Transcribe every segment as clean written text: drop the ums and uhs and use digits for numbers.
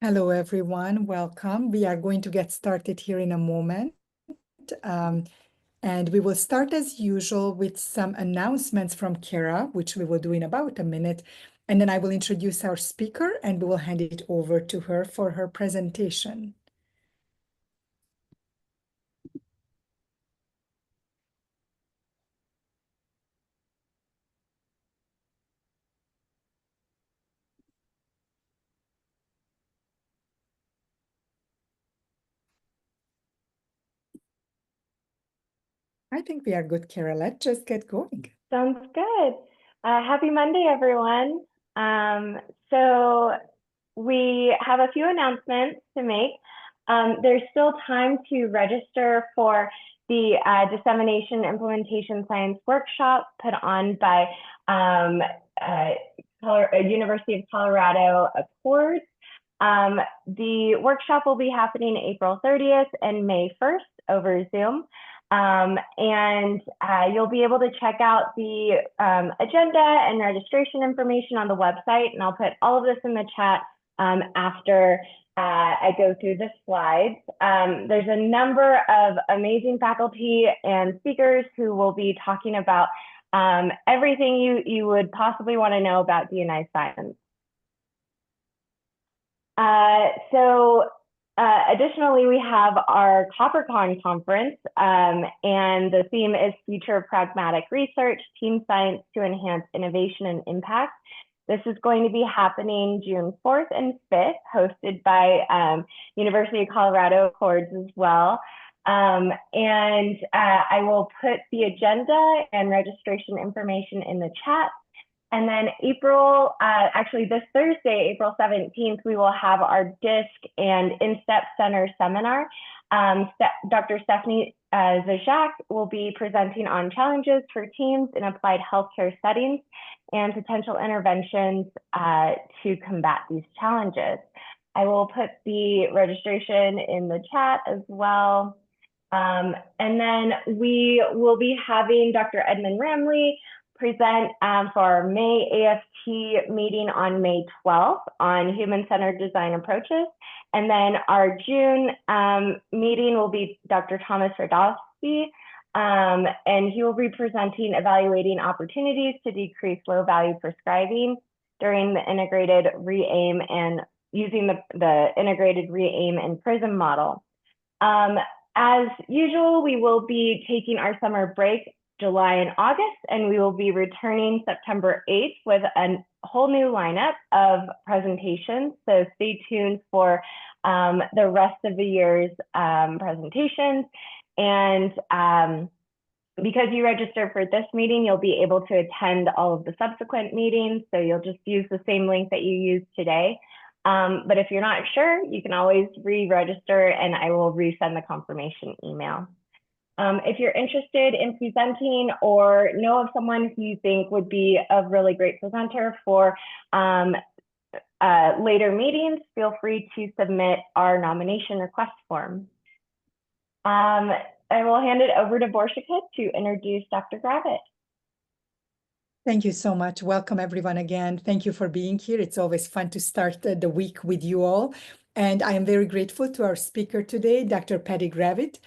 Hello, everyone. Welcome. We are going to get started here in a moment. And we will start as usual with some announcements from Kara, which we will do in about a minute. And then I will introduce our speaker and we will hand it over to her for her presentation. I think we are good, Kara. Let's just get going. Sounds good. Happy Monday, everyone. So we have a few announcements to make. There's still time to register for the Dissemination Implementation Science Workshop put on by University of Colorado Accord. The workshop will be happening April 30th and May 1st over Zoom. You'll be able to check out the agenda and registration information on the website, and I'll put all of this in the chat after I go through the slides. There's a number of amazing faculty and speakers who will be talking about everything you would possibly want to know about DNI science. Additionally, we have our CopperCon conference, and the theme is Future of Pragmatic Research, Team Science to Enhance Innovation and Impact. This is going to be happening June 4th and 5th, hosted by University of Colorado Accords as well. I will put the agenda and registration information in the chat. And then actually this Thursday, April 17th, we will have our DISC and InStep Center seminar. Dr. Stephanie Zajac will be presenting on challenges for teams in applied healthcare settings and potential interventions to combat these challenges. I will put the registration in the chat as well. And then we will be having Dr. Edmund Ramley present for our May AFT meeting on May 12th on human-centered design approaches. And then our June meeting will be Dr. Thomas Radowski, and he will be presenting evaluating opportunities to decrease low-value prescribing during the integrated RE-AIM and using the integrated RE-AIM and PRISM model. As usual, we will be taking our summer break July and August, and we will be returning September 8th with a whole new lineup of presentations. So stay tuned for the rest of the year's presentations. And because you registered for this meeting, you'll be able to attend all of the subsequent meetings. So you'll just use the same link that you used today. But if you're not sure, you can always re-register and I will resend the confirmation email. If you're interested in presenting or know of someone who you think would be a really great presenter for later meetings, feel free to submit our nomination request form. I will hand it over to Borshika to introduce Dr. Gravitt. Thank you so much. Welcome, everyone, again. Thank you for being here. It's always fun to start the week with you all. And I am very grateful to our speaker today, Dr. Patti Gravitt.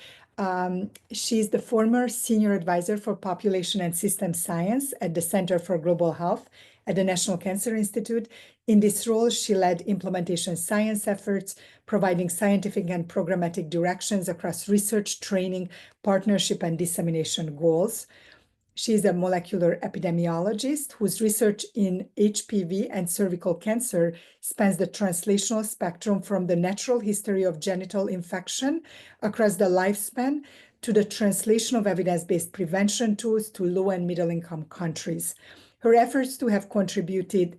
She's the former Senior Advisor for Population and System Science at the Center for Global Health at the National Cancer Institute. In this role, she led implementation science efforts, providing scientific and programmatic directions across research, training, partnership, and dissemination goals. She is a molecular epidemiologist whose research in HPV and cervical cancer spans the translational spectrum from the natural history of genital infection across the lifespan to the translation of evidence-based prevention tools to low and middle-income countries. Her efforts have contributed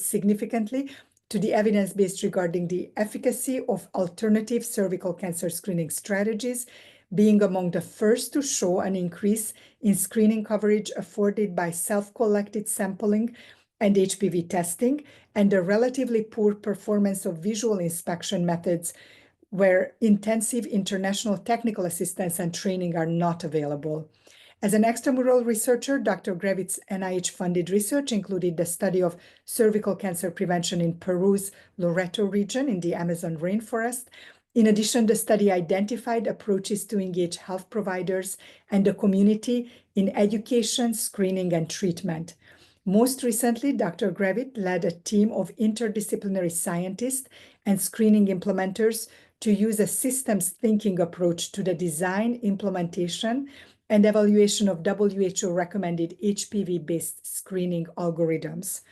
significantly to the evidence base regarding the efficacy of alternative cervical cancer screening strategies, being among the first to show an increase in screening coverage afforded by self-collected sampling and HPV testing, and the relatively poor performance of visual inspection methods where intensive international technical assistance and training are not available. As an extramural researcher, Dr. Gravitt's NIH-funded research included the study of cervical cancer prevention in Peru's Loreto region in the Amazon rainforest. In addition, the study identified approaches to engage health providers and the community in education, screening, and treatment. Most recently, Dr. Gravitt led a team of interdisciplinary scientists and screening implementers to use a systems thinking approach to the design, implementation, and evaluation of WHO-recommended HPV-based screening algorithms.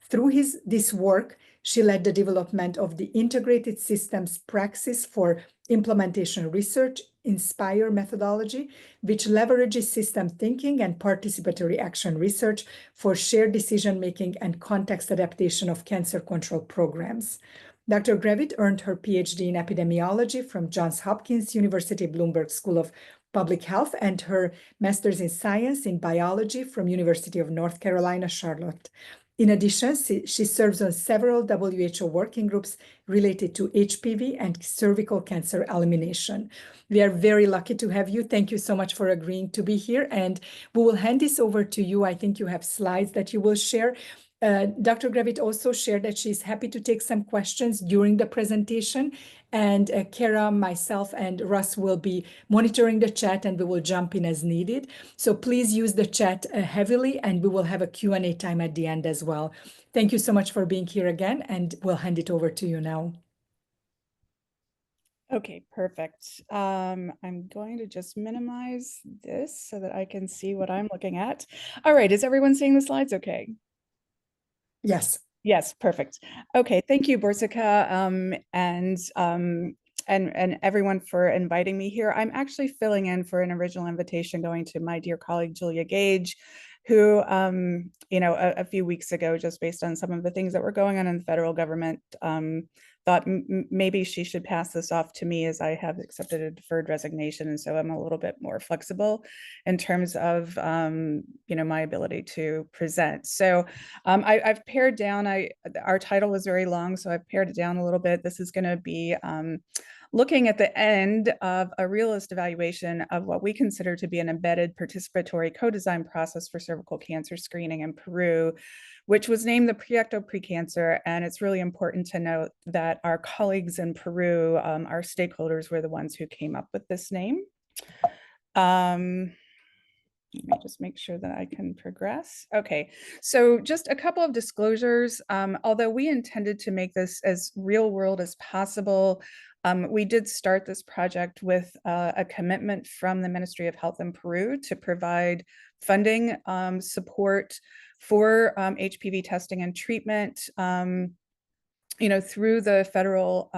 Through this work, she led the development of the Integrated Systems Praxis for Implementation Research, INSPIRE methodology, which leverages system thinking and participatory action research for shared decision-making and context adaptation of cancer control programs. Dr. Gravitt earned her PhD in epidemiology from Johns Hopkins University Bloomberg School of Public Health and her master's in science in biology from University of North Carolina, Charlotte. In addition, she serves on several WHO working groups related to HPV and cervical cancer elimination. We are very lucky to have you. Thank you so much for agreeing to be here. And we will hand this over to you. I think you have slides that you will share. Dr. Gravitt also shared that she's happy to take some questions during the presentation. And Kara, myself, and Russ will be monitoring the chat, and we will jump in as needed. So please use the chat heavily, and we will have a Q&A time at the end as well. Thank you so much for being here again, and we'll hand it over to you now. Okay, perfect. I'm going to just minimize this so that I can see what I'm looking at. All right, is everyone seeing the slides okay? Yes. Yes, perfect. Okay, thank you, Borsika, and everyone for inviting me here. I'm actually filling in for an original invitation going to my dear colleague, Julia Gage, who, a few weeks ago, just based on some of the things that were going on in the federal government, thought maybe she should pass this off to me, as I have accepted a deferred resignation. And so I'm a little bit more flexible in terms of, my ability to present. So I've pared down, our title was very long, so I've pared it down a little bit. This is going to be looking at the end of a realist evaluation of what we consider to be an embedded participatory co-design process for cervical cancer screening in Peru, which was named the Proyecto Precancer. And it's really important to note that our colleagues in Peru, our stakeholders, were the ones who came up with this name. Let me just make sure that I can progress. Okay, so just a couple of disclosures. Although we intended to make this as real world as possible, we did start this project with a commitment from the Ministry of Health in Peru to provide funding support for HPV testing and treatment, through the federal,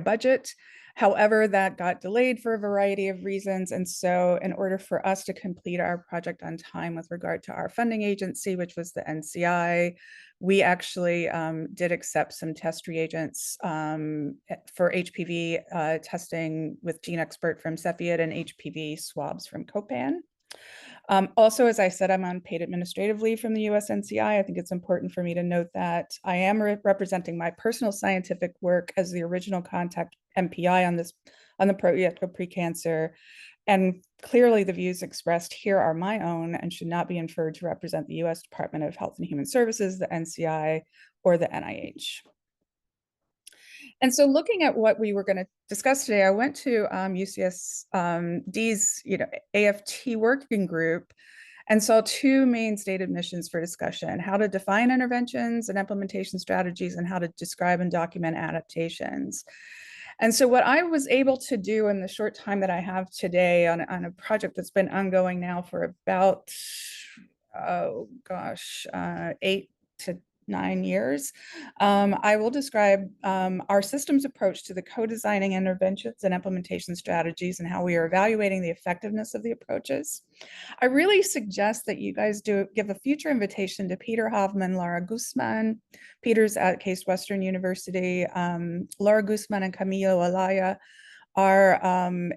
budget. However, that got delayed for a variety of reasons. And so in order for us to complete our project on time with regard to our funding agency, which was the NCI, we actually did accept some test reagents for HPV testing with GeneXpert from Cepheid and HPV swabs from Copan. Also, as I said, I'm on paid administrative leave from the US NCI. I think it's important for me to note that I am representing my personal scientific work as the original contact MPI on the Proyecto Precancer. And clearly the views expressed here are my own and should not be inferred to represent the US Department of Health and Human Services, the NCI, or the NIH. And so looking at what we were going to discuss today, I went to UCSD's AFT working group and saw two main stated missions for discussion: how to define interventions and implementation strategies, and how to describe and document adaptations. And so what I was able to do in the short time that I have today on a project that's been ongoing now for about, 8 to 9 years, I will describe our systems approach to the co-designing interventions and implementation strategies and how we are evaluating the effectiveness of the approaches. I really suggest that you guys give a future invitation to Peter Hoffman, Laura Guzman. Peter's at Case Western University. Laura Guzman and Camilo Alaya are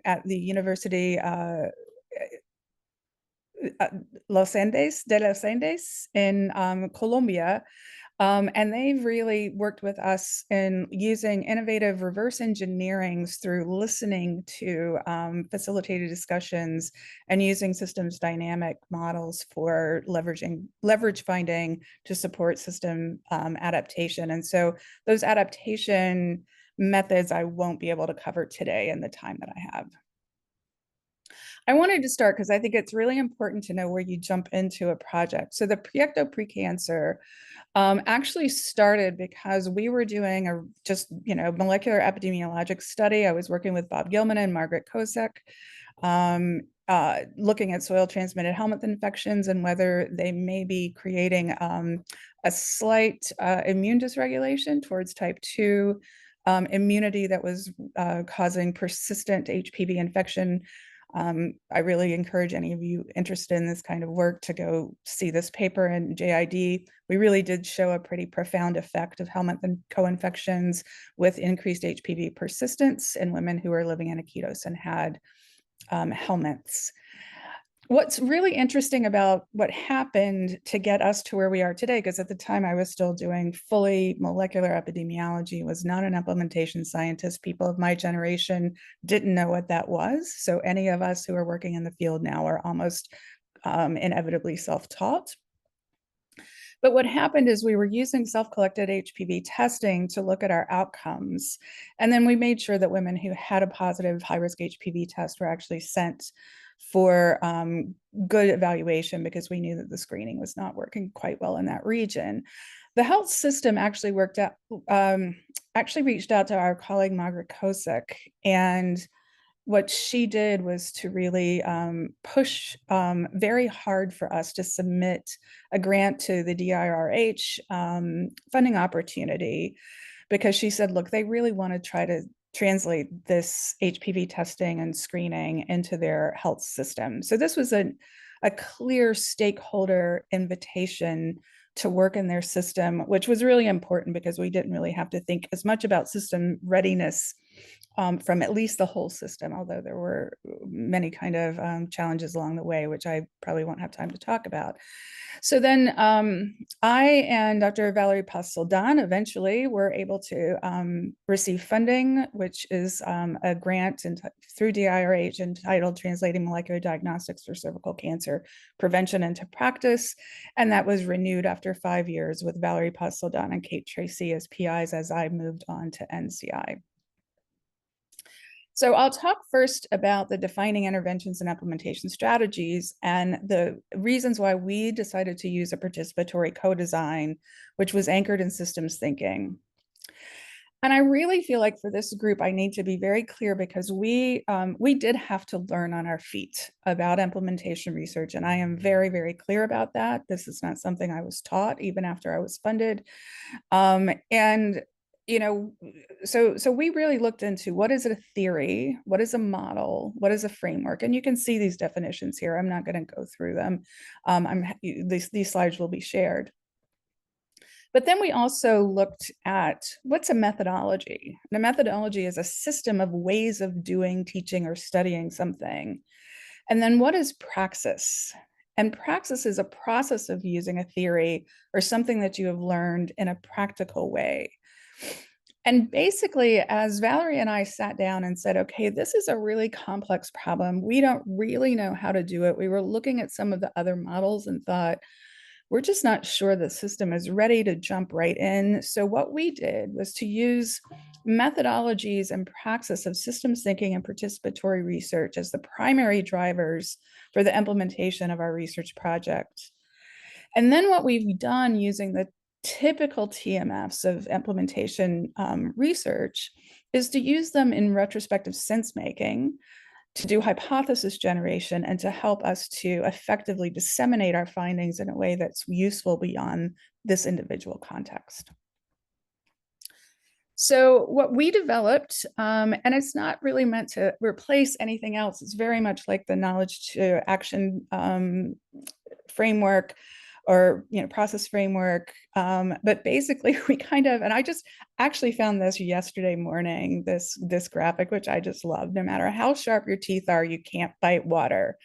at the University Los Andes in Colombia. And they've really worked with us in using innovative reverse engineerings through listening to facilitated discussions and using systems dynamic models for leverage finding to support system adaptation. And so those adaptation methods I won't be able to cover today in the time that I have. I wanted to start because I think it's really important to know where you jump into a project. So the Proyecto Precancer actually started because we were doing a molecular epidemiologic study. I was working with Bob Gilman and Margaret Kosek, looking at soil transmitted helminth infections and whether they may be creating a slight immune dysregulation towards type 2 immunity that was causing persistent HPV infection. I really encourage any of you interested in this kind of work to go see this paper in JID. We really did show a pretty profound effect of helminth and co-infections with increased HPV persistence in women who were living in Iquitos and had helminths. What's really interesting about what happened to get us to where we are today, because at the time I was still doing fully molecular epidemiology, was not an implementation scientist. People of my generation didn't know what that was. So any of us who are working in the field now are almost inevitably self-taught. But what happened is we were using self-collected HPV testing to look at our outcomes. And then we made sure that women who had a positive high-risk HPV test were actually sent for good evaluation because we knew that the screening was not working quite well in that region. The health system actually reached out to our colleague Margaret Kosek, and what she did was to really push very hard for us to submit a grant to the DIRH funding opportunity, because she said, look, they really want to try to translate this HPV testing and screening into their health system. So this was a clear stakeholder invitation to work in their system, which was really important because we didn't really have to think as much about system readiness from at least the whole system, although there were many kind of challenges along the way, which I probably won't have time to talk about. So then I and Dr. Valerie Paz-Soldan eventually were able to receive funding, which is a grant through DIRH entitled Translating Molecular Diagnostics for Cervical Cancer Prevention into Practice. And that was renewed after 5 years with Valerie Paz-Soldan and Kate Tracy as PIs as I moved on to NCI. So I'll talk first about the defining interventions and implementation strategies and the reasons why we decided to use a participatory co-design, which was anchored in systems thinking. And I really feel like for this group, I need to be very clear because we did have to learn on our feet about implementation research. And I am very, very clear about that. This is not something I was taught even after I was funded. So we really looked into what is a theory, what is a model, what is a framework, and you can see these definitions here. I'm not going to go through them. These slides will be shared. But then we also looked at what's a methodology. And a methodology is a system of ways of doing, teaching, or studying something. And then what is praxis? And praxis is a process of using a theory or something that you have learned in a practical way. And basically, as Valerie and I sat down and said, okay, this is a really complex problem. We don't really know how to do it. We were looking at some of the other models and thought, we're just not sure the system is ready to jump right in. So what we did was to use methodologies and praxis of systems thinking and participatory research as the primary drivers for the implementation of our research project. And then what we've done using the typical TMFs of implementation research is to use them in retrospective sense making, to do hypothesis generation, and to help us to effectively disseminate our findings in a way that's useful beyond this individual context. So what we developed, and it's not really meant to replace anything else, it's very much like the knowledge to action framework or process framework. But basically we kind of, and I just actually found this yesterday morning, this graphic, which I just love. No matter how sharp your teeth are, you can't bite water.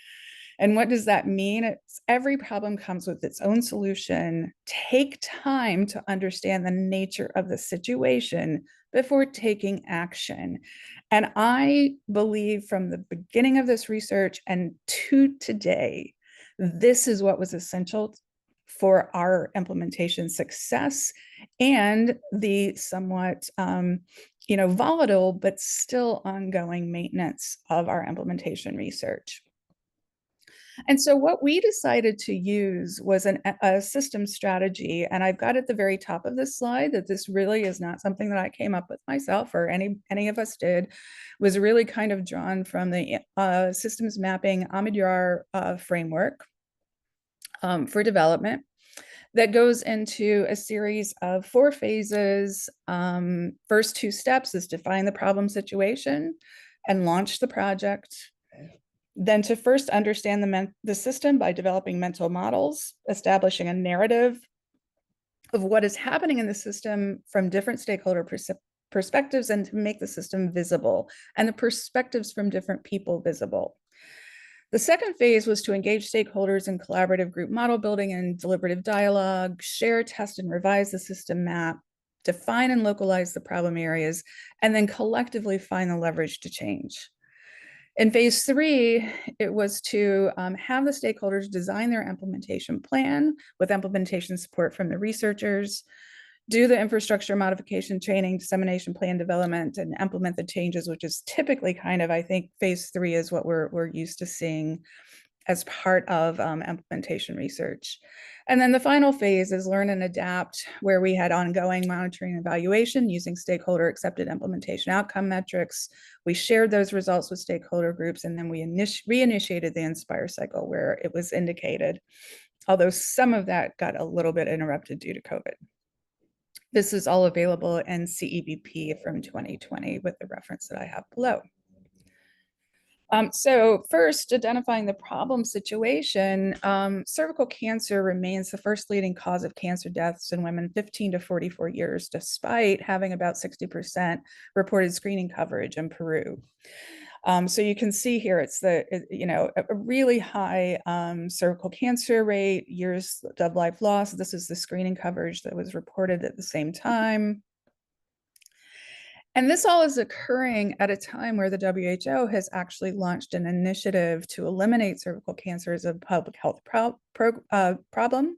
And what does that mean? It's every problem comes with its own solution. Take time to understand the nature of the situation before taking action. And I believe from the beginning of this research and to today, this is what was essential for our implementation success and the somewhat volatile but still ongoing maintenance of our implementation research. And so what we decided to use was a system strategy. And I've got at the very top of this slide that this really is not something that I came up with myself or any of us did, was really kind of drawn from the systems mapping Amidjar framework for development that goes into a series of 4 phases. First 2 steps is define the problem situation and launch the project. Then to first understand the system by developing mental models, establishing a narrative of what is happening in the system from different stakeholder perspectives, and to make the system visible and the perspectives from different people visible. The second phase was to engage stakeholders in collaborative group model building and deliberative dialogue, share, test, and revise the system map, define and localize the problem areas, and then collectively find the leverage to change. In phase 3, it was to have the stakeholders design their implementation plan with implementation support from the researchers, do the infrastructure modification, training, dissemination plan development, and implement the changes, which is typically kind of, I think, phase 3 is what we're used to seeing as part of implementation research. And then the final phase is learn and adapt, where we had ongoing monitoring and evaluation using stakeholder accepted implementation outcome metrics. We shared those results with stakeholder groups, and then we reinitiated the Inspire cycle where it was indicated, although some of that got a little bit interrupted due to COVID. This is all available in CEBP from 2020 with the reference that I have below. So first, identifying the problem situation, cervical cancer remains the first leading cause of cancer deaths in women 15 to 44 years, despite having about 60% reported screening coverage in Peru. So you can see here, it's a really high cervical cancer rate, years of life loss. This is the screening coverage that was reported at the same time. And this all is occurring at a time where the WHO has actually launched an initiative to eliminate cervical cancer as a public health problem.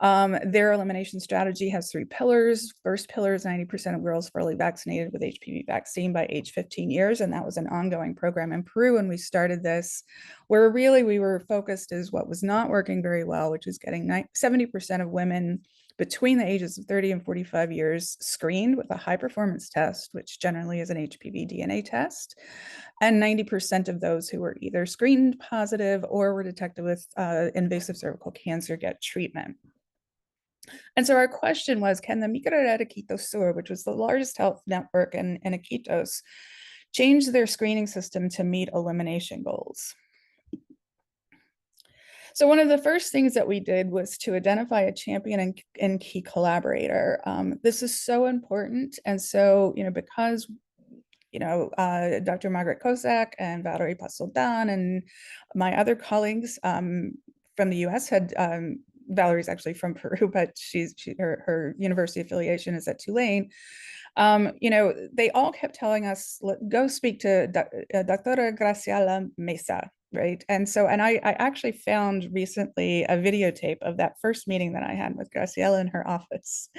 Their elimination strategy has 3 pillars. First pillar is 90% of girls fully vaccinated with HPV vaccine by age 15 years. And that was an ongoing program in Peru when we started this, where really we were focused as what was not working very well, which is getting 70% of women between the ages of 30 and 45 years screened with a high performance test, which generally is an HPV DNA test. And 90% of those who were either screened positive or were detected with invasive cervical cancer get treatment. And so our question was, can the Microrred Iquitos Sur, which was the largest health network in Iquitos, change their screening system to meet elimination goals? So one of the first things that we did was to identify a champion and key collaborator. This is so important. And so, because Dr. Margaret Kozak and Valerie Pasoldan and my other colleagues from the US had, Valerie's actually from Peru, but her university affiliation is at Tulane. They all kept telling us, go speak to Dr. Graciela Mesa, right? And I actually found recently a videotape of that first meeting that I had with Graciela in her office.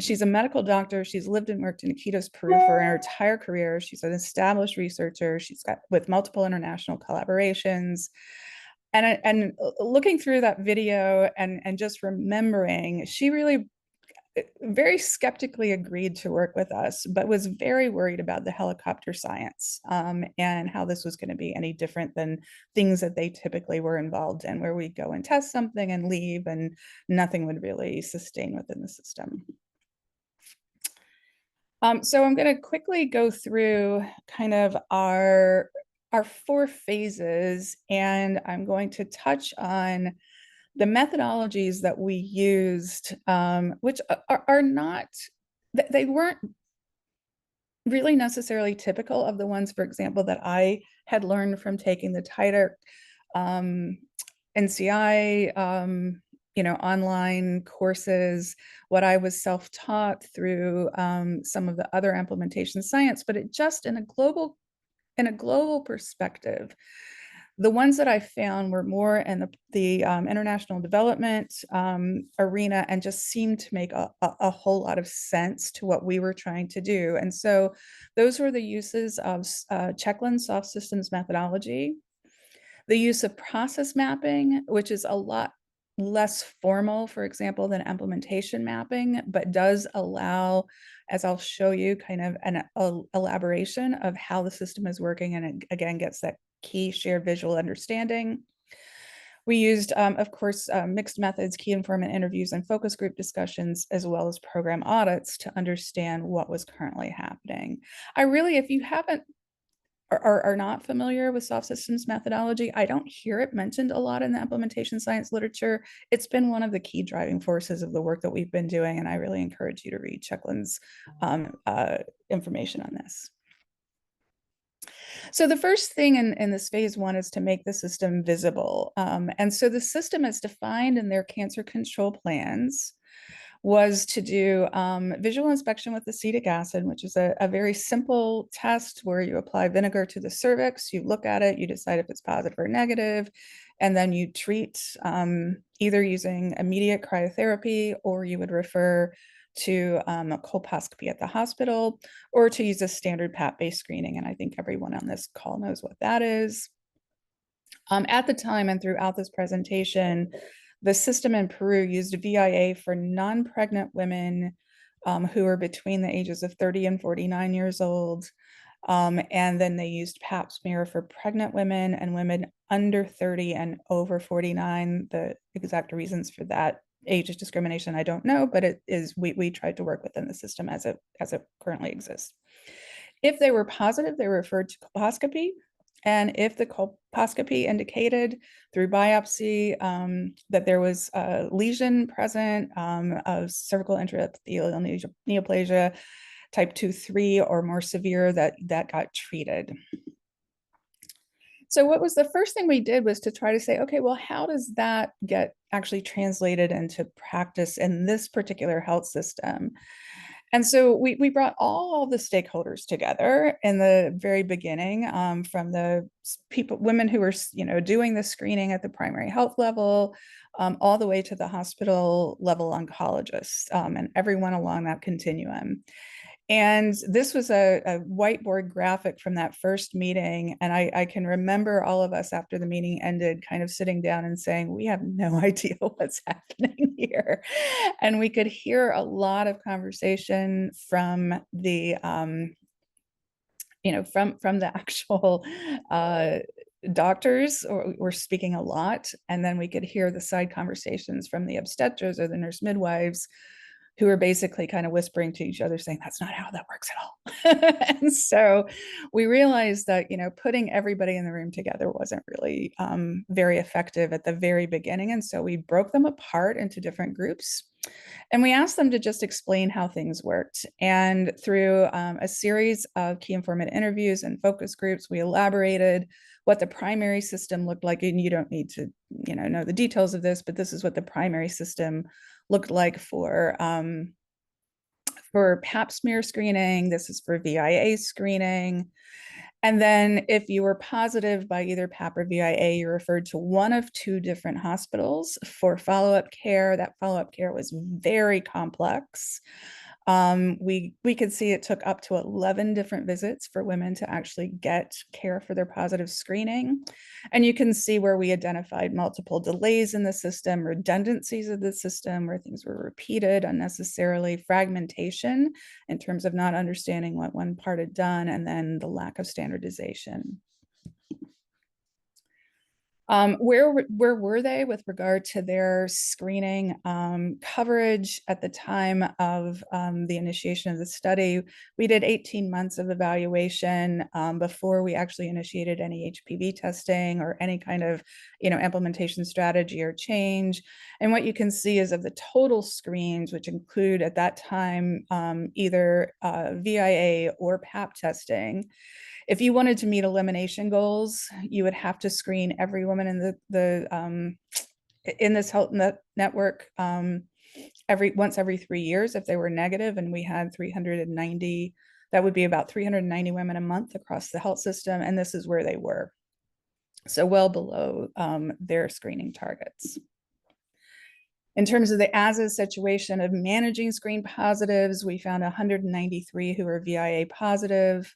She's a medical doctor. She's lived and worked in Iquitos, Peru for her entire career. She's an established researcher. She's got with multiple international collaborations. And looking through that video and just remembering, she really very skeptically agreed to work with us, but was very worried about the helicopter science and how this was going to be any different than things that they typically were involved in, where we'd go and test something and leave and nothing would really sustain within the system. So I'm going to quickly go through kind of our 4 phases, and I'm going to touch on the methodologies that we used, which are not, they weren't really necessarily typical of the ones, for example, that I had learned from taking the NCI, online courses, what I was self-taught through some of the other implementation science, but it just in a global perspective. The ones that I found were more in the international development arena and just seemed to make a whole lot of sense to what we were trying to do. And so those were the uses of Checklin soft systems methodology, the use of process mapping, which is a lot less formal, for example, than implementation mapping, but does allow, as I'll show you, kind of an elaboration of how the system is working, and it again gets that key shared visual understanding. We used, of course, mixed methods, key informant interviews, and focus group discussions, as well as program audits to understand what was currently happening. I really, if you haven't are not familiar with soft systems methodology, I don't hear it mentioned a lot in the implementation science literature. It's been one of the key driving forces of the work that we've been doing, and I really encourage you to read Checklin's information on this. So the first thing in this phase one is to make the system visible. And so the system is defined in their cancer control plans was to do visual inspection with acetic acid, which is a very simple test where you apply vinegar to the cervix, you look at it, you decide if it's positive or negative, and then you treat either using immediate cryotherapy, or you would refer to a colposcopy at the hospital, or to use a standard PAP-based screening. And I think everyone on this call knows what that is. At the time and throughout this presentation, the system in Peru used VIA for non-pregnant women who are between the ages of 30 and 49 years old. And then they used pap smear for pregnant women and women under 30 and over 49. The exact reasons for that age discrimination, I don't know, but it is, we tried to work within the system as it currently exists. If they were positive, they were referred to colposcopy. And if the colposcopy indicated through biopsy that there was a lesion present of cervical intraepithelial neoplasia, type 2-3 or more severe, that got treated. So what was the first thing we did was to try to say, okay, well, how does that get actually translated into practice in this particular health system? And so we brought all the stakeholders together in the very beginning, from the women who were, doing the screening at the primary health level, all the way to the hospital level oncologists, and everyone along that continuum. And this was a whiteboard graphic from that first meeting. And I can remember all of us after the meeting ended kind of sitting down and saying, we have no idea what's happening here. And we could hear a lot of conversation from the, from the actual doctors were speaking a lot. And then we could hear the side conversations from the obstetrics or the nurse midwives, who were basically kind of whispering to each other saying, that's not how that works at all. And so we realized that, putting everybody in the room together wasn't really very effective at the very beginning. And so we broke them apart into different groups. And we asked them to just explain how things worked. And through a series of key informant interviews and focus groups, we elaborated what the primary system looked like. And you don't need to, know the details of this, but this is what the primary system looked like for pap smear screening. This is for VIA screening. And then if you were positive by either PAP or VIA, you're referred to one of two different hospitals for follow-up care. That follow-up care was very complex. We could see it took up to 11 different visits for women to actually get care for their positive screening. And you can see where we identified multiple delays in the system, redundancies of the system, where things were repeated unnecessarily, fragmentation in terms of not understanding what one part had done, and then the lack of standardization. Where were they with regard to their screening coverage at the time of the initiation of the study? We did 18 months of evaluation before we actually initiated any HPV testing or any kind of, implementation strategy or change. And what you can see is of the total screens, which include at that time either VIA or PAP testing, If you wanted to meet elimination goals, you would have to screen every woman in this health network once every 3 years if they were negative, and we had 390. That would be about 390 women a month across the health system, and this is where they were. So well below their screening targets. In terms of the as-is situation of managing screen positives, we found 193 who were VIA positive.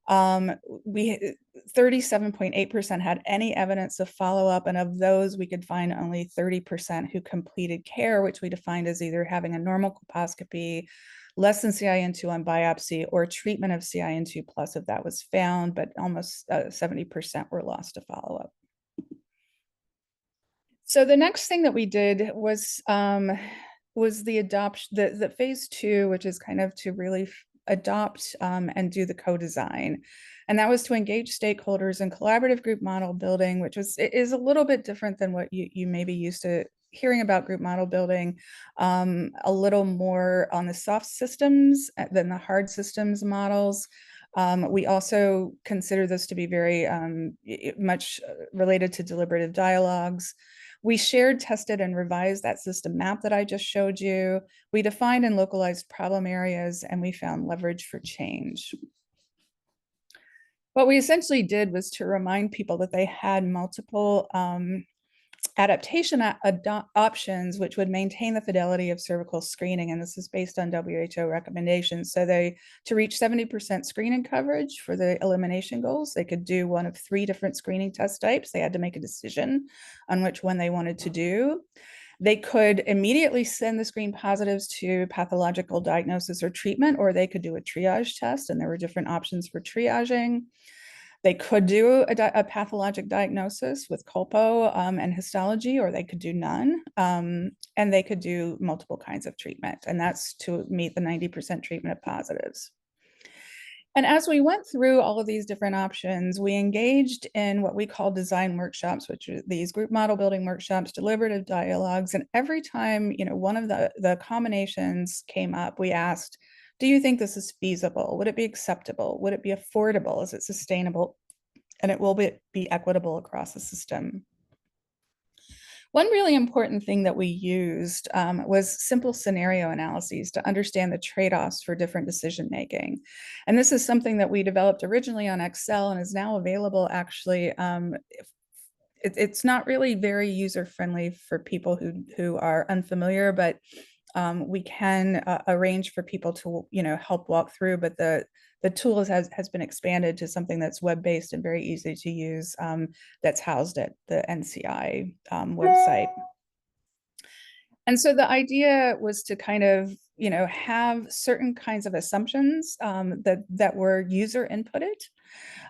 37.8% had any evidence of follow-up, and of those, we could find only 30% who completed care, which we defined as either having a normal colposcopy, less than CIN2 on biopsy, or treatment of CIN2 plus if that was found, but almost 70% were lost to follow-up. So the next thing that we did was the adoption, the phase 2, which is kind of to really adopt and do the co-design. And that was to engage stakeholders in collaborative group model building, which is a little bit different than what you may be used to hearing about group model building, a little more on the soft systems than the hard systems models. We also consider this to be very much related to deliberative dialogues. We shared, tested, and revised that system map that I just showed you. We defined and localized problem areas, and we found leverage for change. What we essentially did was to remind people that they had multiple adaptation options, which would maintain the fidelity of cervical screening. And this is based on WHO recommendations. So to reach 70% screening coverage for the elimination goals, they could do one of 3 different screening test types. They had to make a decision on which one they wanted to do. They could immediately send the screen positives to pathological diagnosis or treatment, or they could do a triage test, and there were different options for triaging. They could do a pathologic diagnosis with colpo and histology, or they could do none. And they could do multiple kinds of treatment, and that's to meet the 90% treatment of positives. And as we went through all of these different options, we engaged in what we call design workshops, which are these group model building workshops, deliberative dialogues. And every time, one of the combinations came up, we asked, do you think this is feasible? Would it be acceptable? Would it be affordable? Is it sustainable? And it will be equitable across the system. One really important thing that we used was simple scenario analyses to understand the trade-offs for different decision-making. And this is something that we developed originally on Excel and is now available actually. It's not really very user-friendly for people who are unfamiliar, but we can arrange for people to help walk through, but the tool has been expanded to something that's web-based and very easy to use, that's housed at the NCI website. And so the idea was to kind of have certain kinds of assumptions that were user inputted.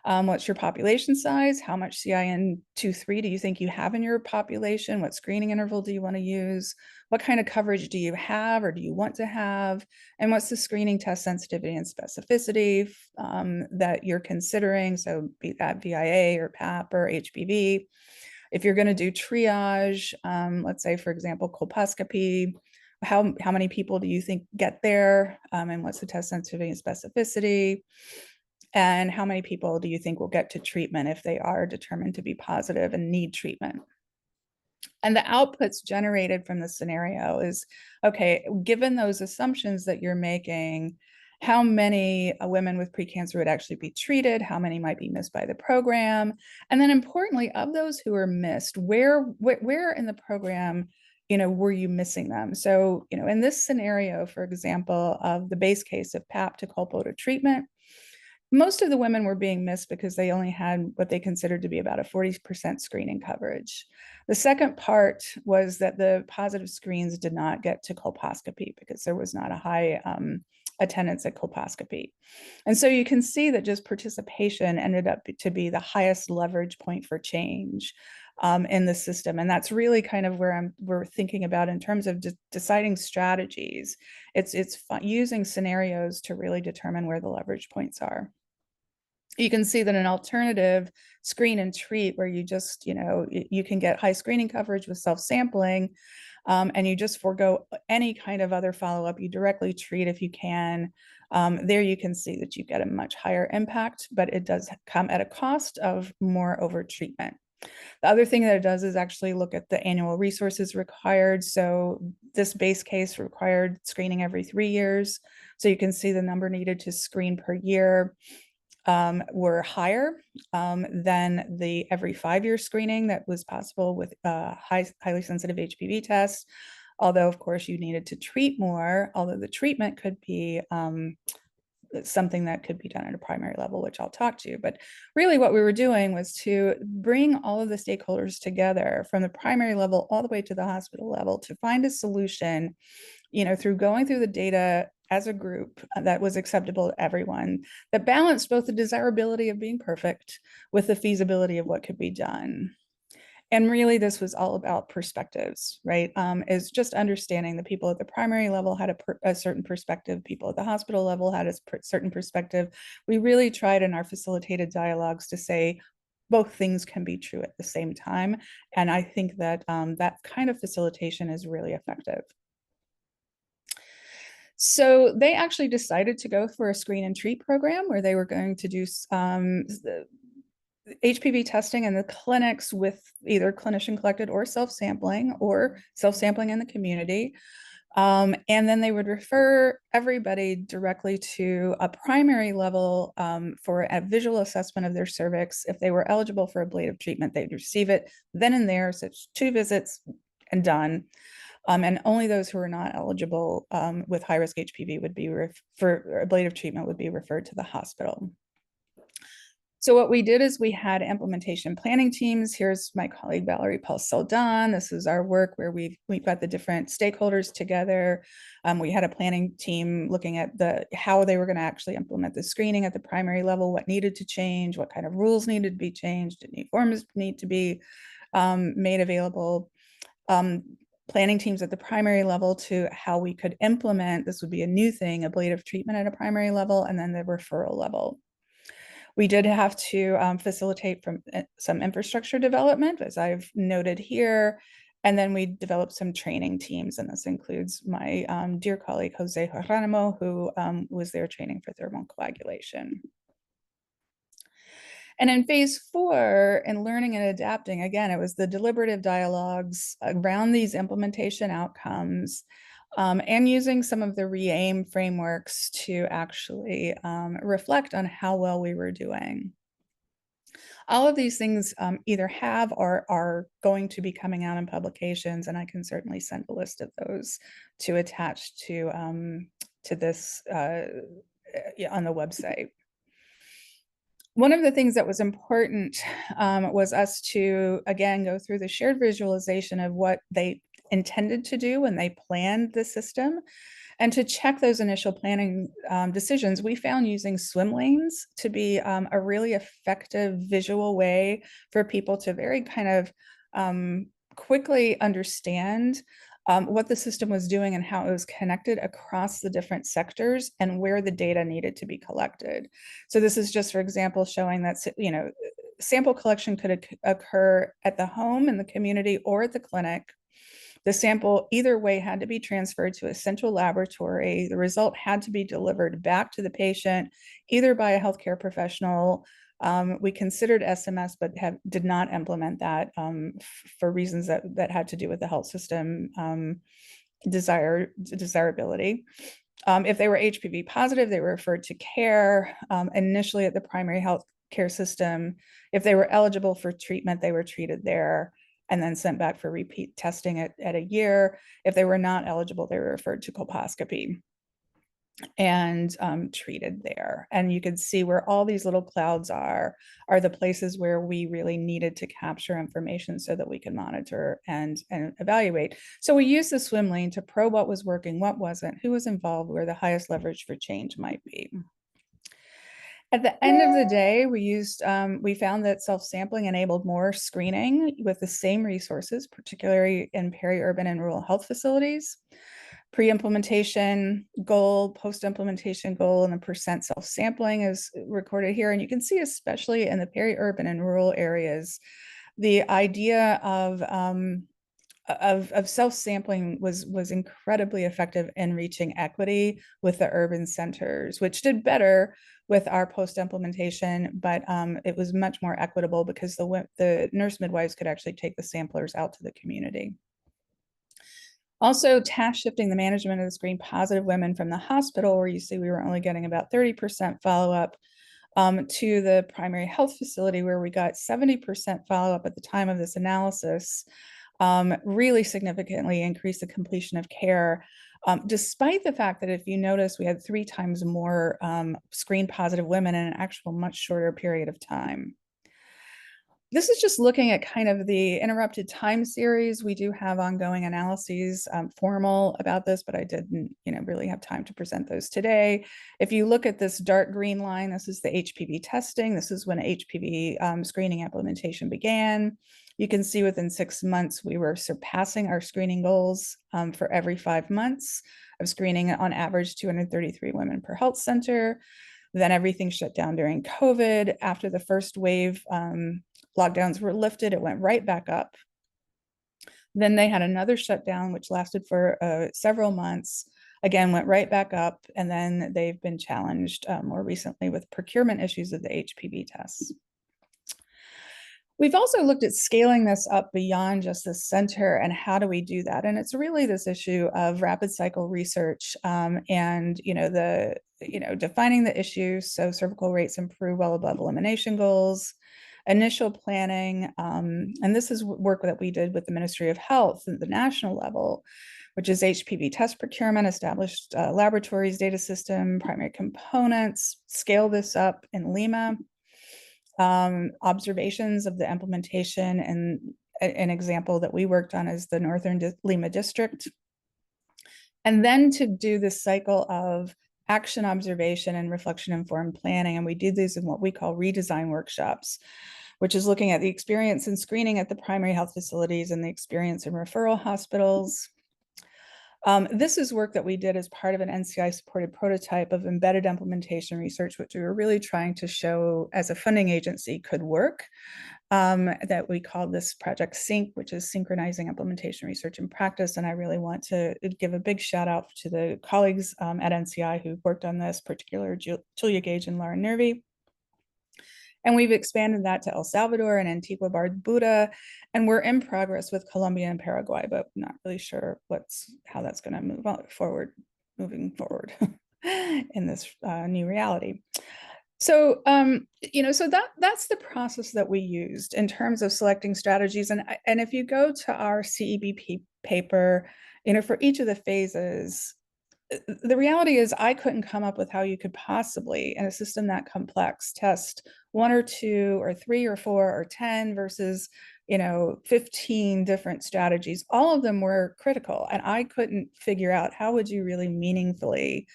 What's your population size? How much CIN2-3 do you think you have in your population? What screening interval do you want to use? What kind of coverage do you have or do you want to have? And what's the screening test sensitivity and specificity that you're considering? So be that VIA or PAP or HPV. If you're going to do triage, let's say, for example, colposcopy, how many people do you think get there? And what's the test sensitivity and specificity? And how many people do you think will get to treatment if they are determined to be positive and need treatment? And the outputs generated from the scenario is, okay, given those assumptions that you're making, how many women with precancer would actually be treated? How many might be missed by the program? And then importantly, of those who are missed, where in the program were you missing them? So, in this scenario, for example, of the base case of PAP to colpo to treatment, most of the women were being missed because they only had what they considered to be about a 40% screening coverage. The second part was that the positive screens did not get to colposcopy because there was not a high attendance at colposcopy. And so you can see that just participation ended up to be the highest leverage point for change in the system. And that's really kind of where we're thinking about in terms of deciding strategies. It's using scenarios to really determine where the leverage points are. You can see that an alternative screen and treat where you just, you can get high screening coverage with self-sampling and you just forego any kind of other follow-up. You directly treat if you can. There you can see that you get a much higher impact, but it does come at a cost of more overtreatment. The other thing that it does is actually look at the annual resources required. So this base case required screening every 3 years. So you can see the number needed to screen per year were higher than the every 5-year screening that was possible with highly sensitive HPV tests. Although, of course, you needed to treat more, although the treatment could be something that could be done at a primary level, which I'll talk to. But really what we were doing was to bring all of the stakeholders together from the primary level all the way to the hospital level to find a solution, through going through the data as a group that was acceptable to everyone, that balanced both the desirability of being perfect with the feasibility of what could be done. And really, this was all about perspectives, right? Is just understanding the people at the primary level had a certain perspective, people at the hospital level had a certain perspective. We really tried in our facilitated dialogues to say both things can be true at the same time. And I think that that kind of facilitation is really effective. So they actually decided to go for a screen and treat program where they were going to do HPV testing in the clinics with either clinician collected or self-sampling in the community. And then they would refer everybody directly to a primary level for a visual assessment of their cervix. If they were eligible for ablative treatment, they'd receive it then and there. So it's 2 visits and done. And only those who are not eligible with high-risk HPV would be for ablative treatment would be referred to the hospital. So what we did is we had implementation planning teams. Here's my colleague Valerie Paul-Saldan. This is our work where we've got the different stakeholders together. We had a planning team looking at how they were going to actually implement the screening at the primary level, what needed to change, what kind of rules needed to be changed, did new forms need to be made available. Planning teams at the primary level to how we could implement, this would be a new thing, ablative treatment at a primary level, and then the referral level. We did have to facilitate from some infrastructure development, as I've noted here, and then we developed some training teams, and this includes my dear colleague, Jose Geronimo, who was there training for thermal coagulation. And in phase 4, in learning and adapting, again, it was the deliberative dialogues around these implementation outcomes and using some of the re-aim frameworks to actually reflect on how well we were doing. All of these things either have or are going to be coming out in publications, and I can certainly send a list of those to attach to this on the website. One of the things that was important was us to, again, go through the shared visualization of what they intended to do when they planned the system, and to check those initial planning decisions. We found using swim lanes to be a really effective visual way for people to very kind of quickly understand what the system was doing and how it was connected across the different sectors and where the data needed to be collected. So this is just, for example, showing that, sample collection could occur at the home, in the community, or at the clinic. The sample either way had to be transferred to a central laboratory. The result had to be delivered back to the patient, either by a healthcare professional. We considered SMS, but did not implement that for reasons that had to do with the health system desirability. If they were HPV positive, they were referred to care initially at the primary health care system. If they were eligible for treatment, they were treated there and then sent back for repeat testing at a year. If they were not eligible, they were referred to colposcopy and treated there. And you can see where all these little clouds are the places where we really needed to capture information so that we can monitor and evaluate. So we used the swim lane to probe what was working, what wasn't, who was involved, where the highest leverage for change might be. At the end of the day, we found that self-sampling enabled more screening with the same resources, particularly in peri-urban and rural health facilities. Pre-implementation goal, post-implementation goal, and the percent self-sampling is recorded here. And you can see, especially in the peri-urban and rural areas, the idea of of self-sampling was incredibly effective in reaching equity with the urban centers, which did better with our post-implementation, but it was much more equitable because the nurse midwives could actually take the samplers out to the community. Also, task shifting the management of the screen positive women from the hospital, where you see we were only getting about 30% follow-up, to the primary health facility, where we got 70% follow-up at the time of this analysis, really significantly increased the completion of care, despite the fact that, if you notice, we had 3 times more screen positive women in an actual much shorter period of time. This is just looking at kind of the interrupted time series. We do have ongoing analyses, formal about this, but I didn't, really have time to present those today. If you look at this dark green line, this is the HPV testing. This is when HPV screening implementation began. You can see within 6 months, we were surpassing our screening goals for every 5 months of screening, on average 233 women per health center. Then everything shut down during COVID. After the first wave, lockdowns were lifted, it went right back up. Then they had another shutdown, which lasted for several months, again, went right back up. And then they've been challenged more recently with procurement issues of the HPV tests. We've also looked at scaling this up beyond just the center, and how do we do that? And it's really this issue of rapid cycle research, and defining the issue so cervical rates improve well above elimination goals, initial planning, and this is work that we did with the Ministry of Health at the national level, which is HPV test procurement, established laboratories, data system, primary components, scale this up in Lima. Observations of the implementation, and an example that we worked on is the Northern Lima district. And then to do this cycle of action observation and reflection informed planning. And we did these in what we call redesign workshops, which is looking at the experience in screening at the primary health facilities and the experience in referral hospitals. This is work that we did as part of an NCI-supported prototype of embedded implementation research, which we were really trying to show as a funding agency could work, that we called this Project Sync, which is synchronizing implementation research and practice. And I really want to give a big shout out to the colleagues at NCI who worked on this, particularly Julia Gage and Lauren Nervy. And we've expanded that to El Salvador and Antigua Barbuda, and we're in progress with Colombia and Paraguay, but not really sure how that's going to moving forward in this new reality. So, so that's the process that we used in terms of selecting strategies. And if you go to our CEBP paper, for each of the phases, the reality is I couldn't come up with how you could possibly, in a system that complex, test 1 or 2 or 3 or 4 or 10 versus 15 different strategies. All of them were critical, and I couldn't figure out how would you really meaningfully,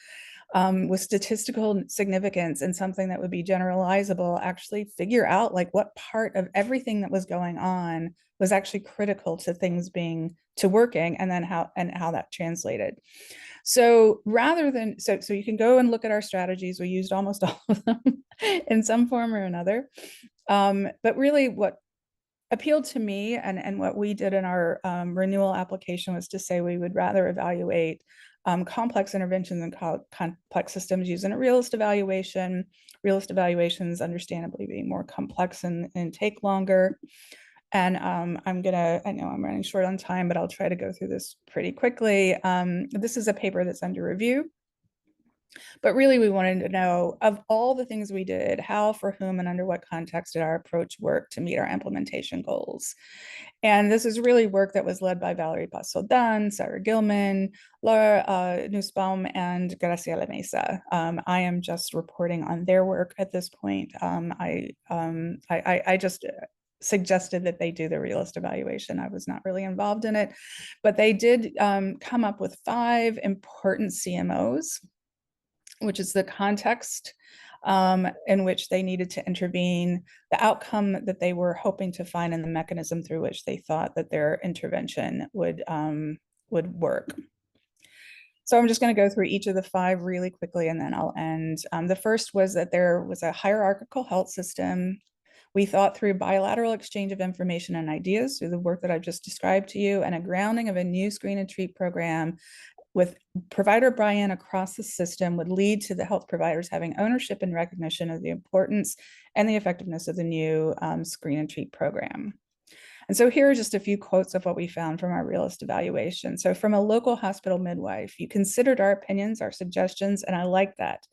with statistical significance and something that would be generalizable, actually figure out like what part of everything that was going on was actually critical to things working, and then how that translated. So rather than, so you can go and look at our strategies. We used almost all of them in some form or another. But really what appealed to me and what we did in our renewal application was to say we would rather evaluate complex interventions and complex systems using a realist evaluation. Realist evaluations understandably being more complex and take longer. And I know I'm running short on time, but I'll try to go through this pretty quickly. This is a paper that's under review. But really, we wanted to know, of all the things we did, how, for whom, and under what context did our approach work to meet our implementation goals? And this is really work that was led by Valerie Pasoldan, Sarah Gilman, Laura Nussbaum, and Graciela Mesa. I am just reporting on their work at this point. I just suggested that they do the realist evaluation. I was not really involved in it, but they did come up with 5 important CMOs, which is the context in which they needed to intervene, the outcome that they were hoping to find, and the mechanism through which they thought that their intervention would work. So I'm just going to go through each of the 5 really quickly, and then I'll end. The first was that there was a hierarchical health system We thought through bilateral exchange of information and ideas through the work that I've just described to you, and a grounding of a new screen and treat program with provider buy-in across the system would lead to the health providers having ownership and recognition of the importance and the effectiveness of the new screen and treat program. And so here are just a few quotes of what we found from our realist evaluation. So from a local hospital midwife, you considered our opinions, our suggestions, and I like that.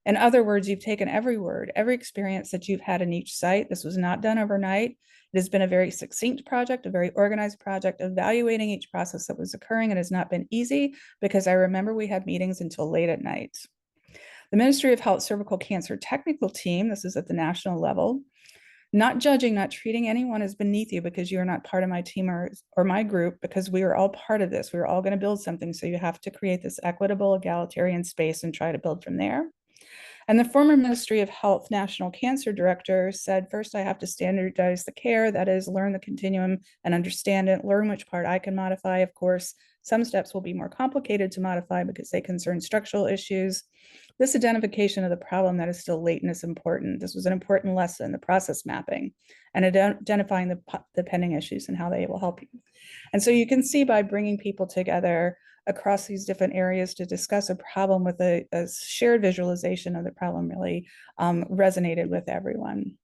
In other words, you've taken every word, every experience that you've had in each site. This was not done overnight. It has been a very succinct project, a very organized project, evaluating each process that was occurring. It has not been easy because I remember we had meetings until late at night. The Ministry of Health Cervical Cancer Technical Team, this is at the national level, not judging, not treating anyone as beneath you because you are not part of my team or my group, because we are all part of this. We're all going to build something. So you have to create this equitable, egalitarian space and try to build from there. And the former Ministry of Health National Cancer Director said, first, I have to standardize the care, that is, learn the continuum and understand it, learn which part I can modify. Of course, some steps will be more complicated to modify because they concern structural issues. This identification of the problem that is still latent is important. This was an important lesson, the process mapping, and identifying the pending issues and how they will help you. And so you can see by bringing people together across these different areas to discuss a problem with a shared visualization of the problem really resonated with everyone.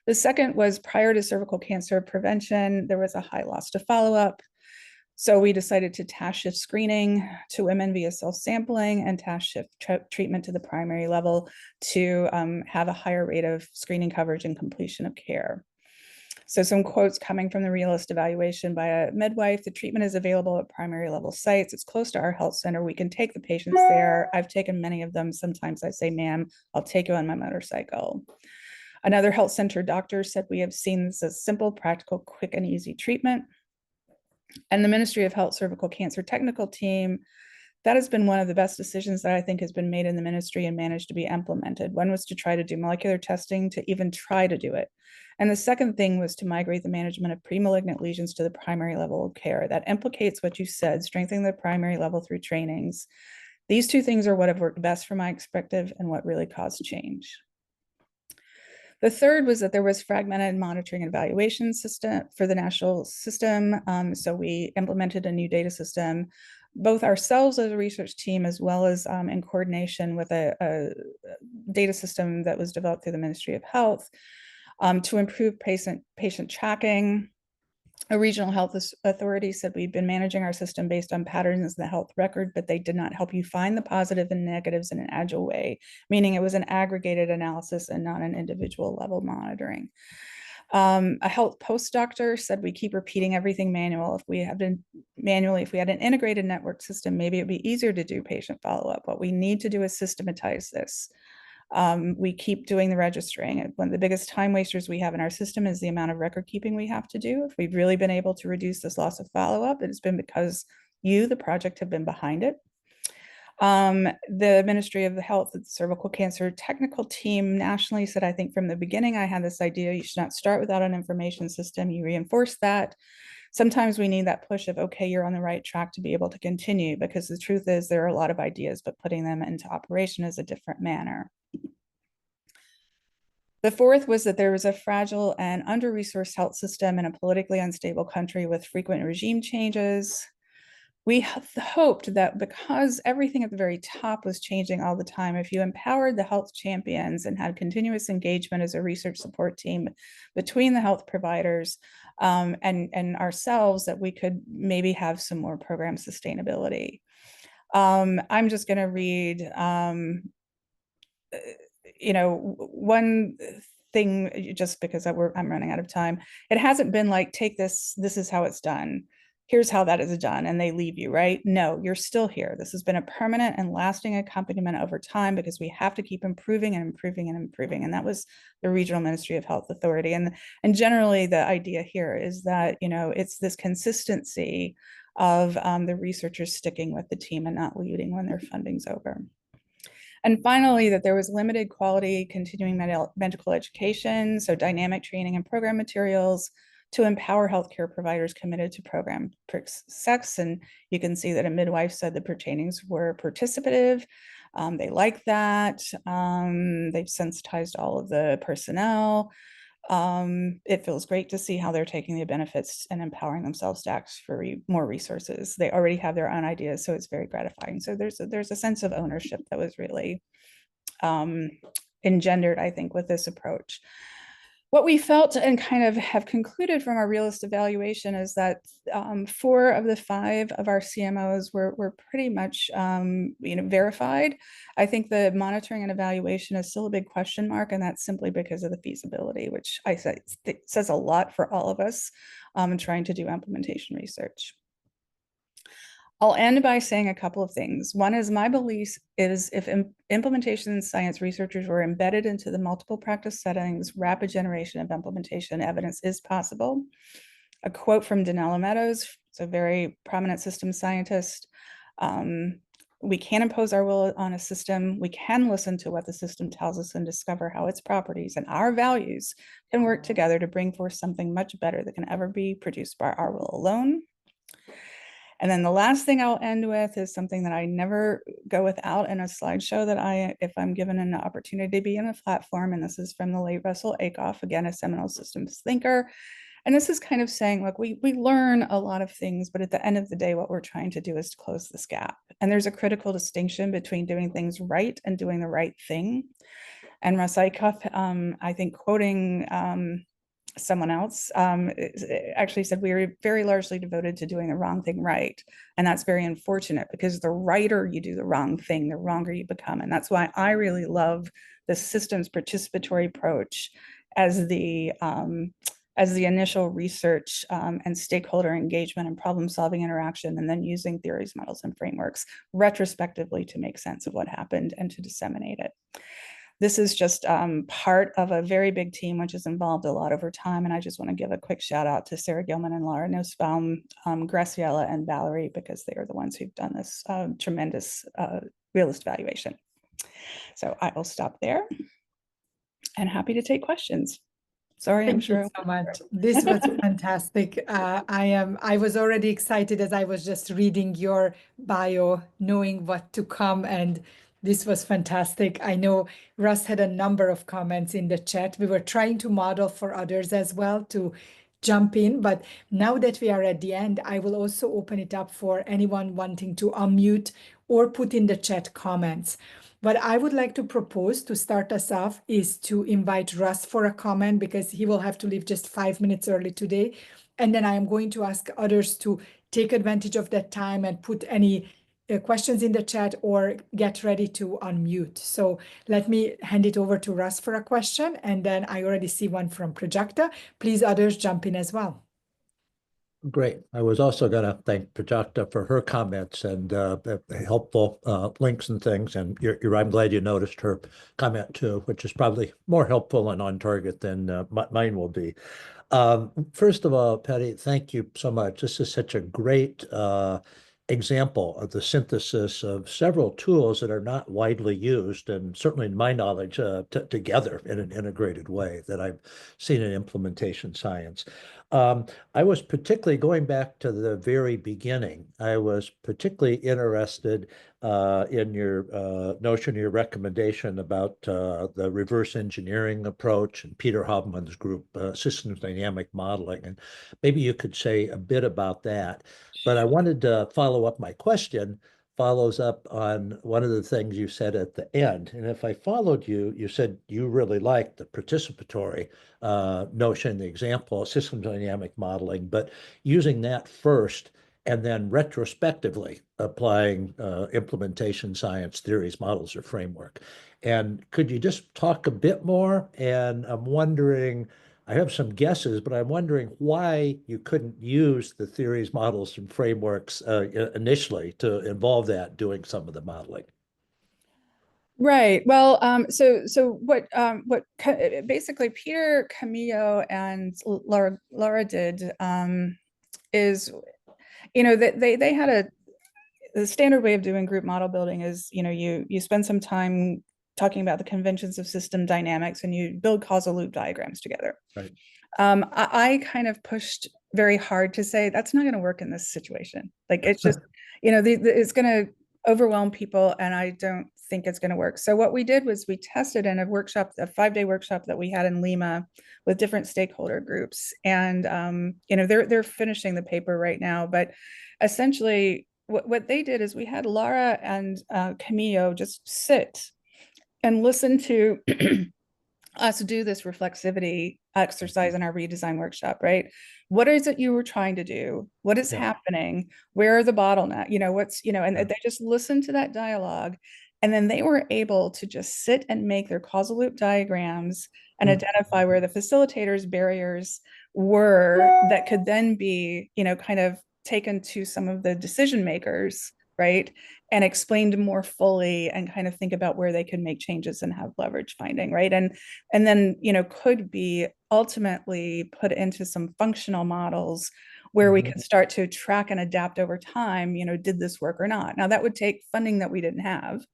The second was prior to cervical cancer prevention, there was a high loss to follow-up. So we decided to task shift screening to women via self-sampling and task shift treatment to the primary level to have a higher rate of screening coverage and completion of care. So some quotes coming from the realist evaluation by a midwife: the treatment is available at primary level sites. It's close to our health center. We can take the patients there. I've taken many of them. Sometimes I say, ma'am, I'll take you on my motorcycle. Another health center doctor said, we have seen this as simple, practical, quick, and easy treatment. And the Ministry of Health Cervical Cancer Technical Team, that has been one of the best decisions that I think has been made in the ministry and managed to be implemented. One was to try to do molecular testing, to even try to do it. And the second thing was to migrate the management of pre-malignant lesions to the primary level of care. That implicates what you said, strengthening the primary level through trainings. These two things are what have worked best from my perspective and what really caused change. The third was that there was fragmented monitoring and evaluation system for the national system. So we implemented a new data system, both ourselves as a research team, as well as in coordination with a data system that was developed through the Ministry of Health to improve patient tracking. A regional health authority said we've been managing our system based on patterns in the health record, but they did not help you find the positive and negatives in an agile way, meaning it was an aggregated analysis and not an individual level monitoring. A health post doctor said we keep repeating everything manual. If we had an integrated network system, maybe it'd be easier to do patient follow-up. What we need to do is systematize this. We keep doing the registering. One of the biggest time wasters we have in our system is the amount of record keeping we have to do. If we've really been able to reduce this loss of follow-up, it has been because you, the project, have been behind it. The Ministry of Health, the Cervical Cancer Technical Team nationally said, I think from the beginning, I had this idea, you should not start without an information system. You reinforce that. Sometimes we need that push of, okay, you're on the right track to be able to continue, because the truth is there are a lot of ideas, but putting them into operation is a different manner. The fourth was that there was a fragile and under-resourced health system in a politically unstable country with frequent regime changes. We hoped that because everything at the very top was changing all the time, if you empowered the health champions and had continuous engagement as a research support team between the health providers and ourselves, that we could maybe have some more program sustainability. I'm just going to read one thing, just because I'm running out of time. It hasn't been like, take this is how it's done. Here's how that is done, and they leave you, right? No, you're still here. This has been a permanent and lasting accompaniment over time, because we have to keep improving and improving and improving. And that was the Regional Ministry of Health Authority. And generally the idea here is that, it's this consistency of the researchers sticking with the team and not leaving when their funding's over. And finally, that there was limited quality continuing medical education, so dynamic training and program materials, to empower healthcare providers committed to program success. And you can see that a midwife said the trainings were participative. They like that. They've sensitized all of the personnel. It feels great to see how they're taking the benefits and empowering themselves to ask for more resources. They already have their own ideas, so it's very gratifying. So there's a sense of ownership that was really engendered, I think, with this approach. What we felt and kind of have concluded from our realist evaluation is that 4 of the 5 of our CMOs were pretty much verified. I think the monitoring and evaluation is still a big question mark, and that's simply because of the feasibility, which I say says a lot for all of us trying to do implementation research. I'll end by saying a couple of things. One is my belief is if implementation science researchers were embedded into the multiple practice settings, rapid generation of implementation evidence is possible. A quote from Donella Meadows, a very prominent systems scientist. We can impose our will on a system. We can listen to what the system tells us and discover how its properties and our values can work together to bring forth something much better that can ever be produced by our will alone. And then the last thing I'll end with is something that I never go without in a slideshow that if I'm given an opportunity to be in a platform, and this is from the late Russell Akoff, again, a seminal systems thinker. And this is kind of saying, look, we learn a lot of things, but at the end of the day, what we're trying to do is to close this gap. And there's a critical distinction between doing things right and doing the right thing. And Russ Akoff, I think quoting someone else actually said, we were very largely devoted to doing the wrong thing right. And that's very unfortunate, because the righter you do the wrong thing, the wronger you become. And that's why I really love the systems participatory approach as the initial research and stakeholder engagement and problem solving interaction, and then using theories, models, and frameworks retrospectively to make sense of what happened and to disseminate it. This is just part of a very big team, which has involved a lot over time. And I just want to give a quick shout out to Sarah Gilman and Laura Nussbaum, Graciela and Valerie, because they are the ones who've done this tremendous realist evaluation. So I will stop there and happy to take questions. Sorry, Thank I'm sure. you so much. This was fantastic. I was already excited as I was just reading your bio, knowing what to come, and this was fantastic. I know Russ had a number of comments in the chat. We were trying to model for others as well to jump in, but now that we are at the end, I will also open it up for anyone wanting to unmute or put in the chat comments. What I would like to propose to start us off is to invite Russ for a comment, because he will have to leave just 5 minutes early today. And then I am going to ask others to take advantage of that time and put any questions in the chat or get ready to unmute. So let me hand it over to Russ for a question. And then I already see one from Prajakta. Please others jump in as well. Great. I was also going to thank Prajakta for her comments and helpful links and things. And I'm glad you noticed her comment too, which is probably more helpful and on target than mine will be. First of all, Patti, thank you so much. This is such a great example of the synthesis of several tools that are not widely used, and certainly in my knowledge, together in an integrated way that I've seen in implementation science. I was particularly, going back to the very beginning, I was particularly interested in your notion, your recommendation about the reverse engineering approach and Peter Hauptmann's group, systems dynamic modeling. And maybe you could say a bit about that. But I wanted to follow up. My question follows up on one of the things you said at the end. And if I followed you, you said you really liked the participatory notion, the example, system dynamic modeling, but using that first and then retrospectively applying implementation science theories, models, or framework. And could you just talk a bit more? And I'm wondering, I have some guesses, but I'm wondering why you couldn't use the theories, models, and frameworks initially to involve that doing some of the modeling. Right. Well, so what basically Peter Camillo and Laura did is, that they had the standard way of doing group model building is, you spend some time talking about the conventions of system dynamics and you build causal loop diagrams together. Right. I kind of pushed very hard to say that's not going to work in this situation. Like it's just, it's going to overwhelm people, and I don't think it's going to work. So what we did was we tested in a workshop, a 5-day workshop that we had in Lima with different stakeholder groups, and they're finishing the paper right now. But essentially, what they did is we had Lara and Camillo just sit and listen to us do this reflexivity exercise in our redesign workshop, right? What is it you were trying to do? What is happening? Where are the bottleneck? And they just listened to that dialogue. And then they were able to just sit and make their causal loop diagrams and identify where the facilitators' barriers were that could then be, kind of taken to some of the decision makers, right? And explained more fully, and kind of think about where they could make changes and have leverage finding, right? And then, could be ultimately put into some functional models where we could start to track and adapt over time, did this work or not? Now that would take funding that we didn't have.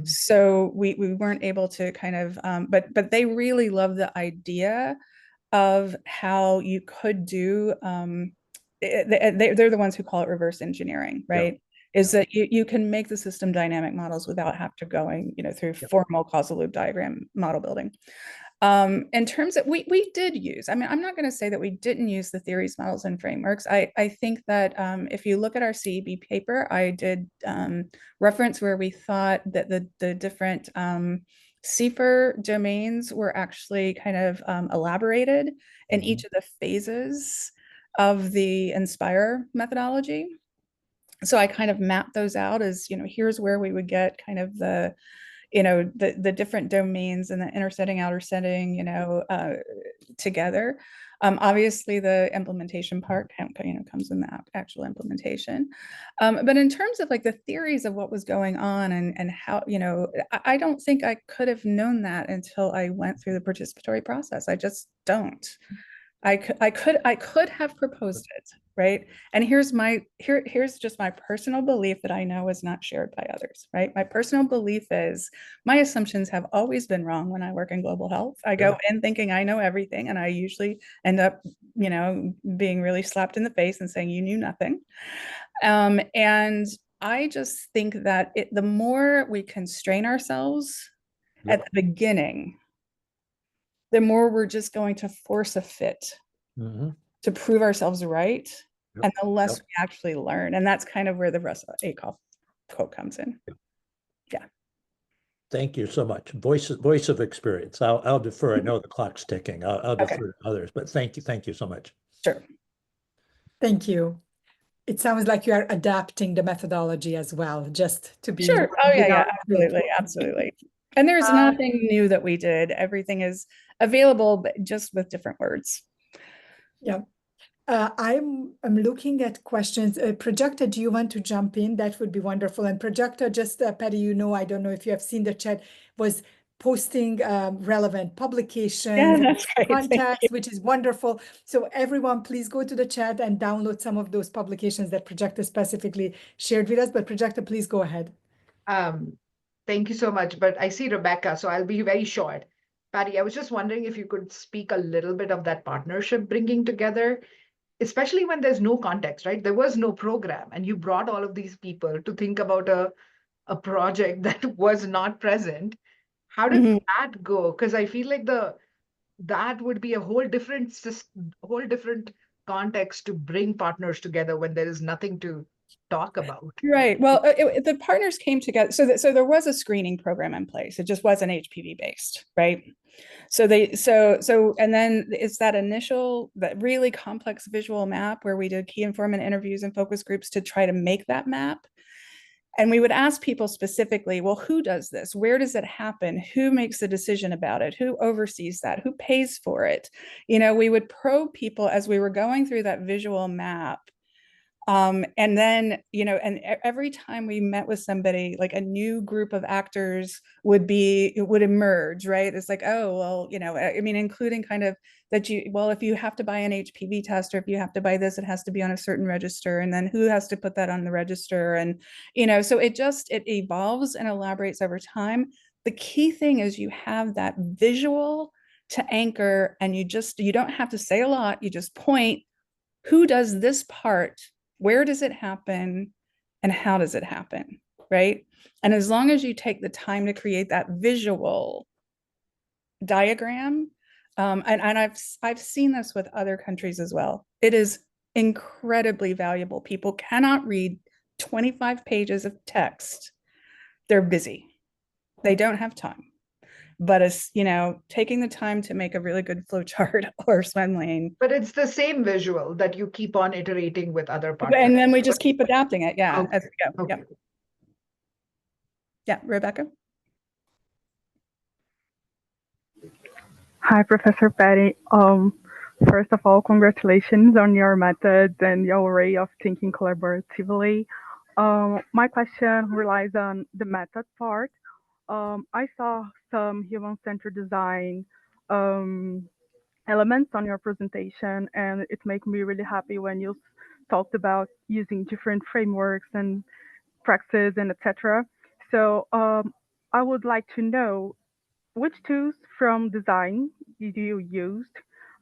So we weren't able to kind of, but they really love the idea of how you could do, they're the ones who call it reverse engineering, right? Is that you can make the system dynamic models without have to going, through formal causal loop diagram model building. In terms of, we did use, I'm not going to say that we didn't use the theories, models, and frameworks. I think that if you look at our CEB paper, I did reference where we thought that the different CFER domains were actually kind of elaborated in each of the phases of the INSPIRE methodology. So I kind of mapped those out as, here's where we would get kind of the different domains and the inner setting, outer setting, together. Obviously the implementation part, comes in the actual implementation. But in terms of like the theories of what was going on and how, I don't think I could have known that until I went through the participatory process. I just don't. I could have proposed it, right? And here's just my personal belief that I know is not shared by others, right? My personal belief is my assumptions have always been wrong when I work in global health. I go in thinking I know everything, and I usually end up, being really slapped in the face and saying you knew nothing. And I just think that the more we constrain ourselves at the beginning, the more we're just going to force a fit to prove ourselves right, and the less we actually learn. And that's kind of where the Russell Ackoff quote comes in. Thank you so much. Voice of experience. I'll defer. I know the clock's ticking. I'll defer to others, but thank you so much. Sure. Thank you. It sounds like you are adapting the methodology as well, just to be sure. Oh yeah, absolutely. And there's nothing new that we did. Everything is available, but just with different words. Yeah. I'm looking at questions. Prajakta, do you want to jump in? That would be wonderful. And Prajakta, just Patti, I don't know if you have seen the chat, was posting relevant publications and contacts, which is wonderful. So everyone, please go to the chat and download some of those publications that Prajakta specifically shared with us. But Prajakta, please go ahead. Thank you so much. But I see Rebecca, so I'll be very short. Patti, I was just wondering if you could speak a little bit of that partnership bringing together, especially when there's no context, right? There was no program, and you brought all of these people to think about a project that was not present. How did that go? Because I feel like that would be a whole different context to bring partners together when there is nothing to talk about. Right. Well, the partners came together. So there was a screening program in place. It just wasn't HPV based, right? And then it's that really complex visual map where we did key informant interviews and focus groups to try to make that map. And we would ask people specifically, well, who does this? Where does it happen? Who makes the decision about it? Who oversees that? Who pays for it? We would probe people as we were going through that visual map. And then, and every time we met with somebody, like a new group of actors would emerge, right? It's like, oh, well, including kind of that if you have to buy an HPV test, or if you have to buy this, it has to be on a certain register, and then who has to put that on the register? And, so it evolves and elaborates over time. The key thing is you have that visual to anchor, and you don't have to say a lot, you just point, who does this part, where does it happen, and how does it happen, right? And as long as you take the time to create that visual diagram, and I've seen this with other countries as well, it is incredibly valuable. People cannot read 25 pages of text. They're busy. They don't have time. But as you know, taking the time to make a really good flow chart or swim lane. But it's the same visual that you keep on iterating with other partners. And then we just keep adapting it. Yeah. Okay. As we go. Okay. Yeah. Rebecca. Hi, Professor Patti. First of all, congratulations on your methods and your way of thinking collaboratively. My question relies on the method part. I saw some human-centered design elements on your presentation, and it made me really happy when you talked about using different frameworks and practices and etc. So I would like to know, which tools from design did you use?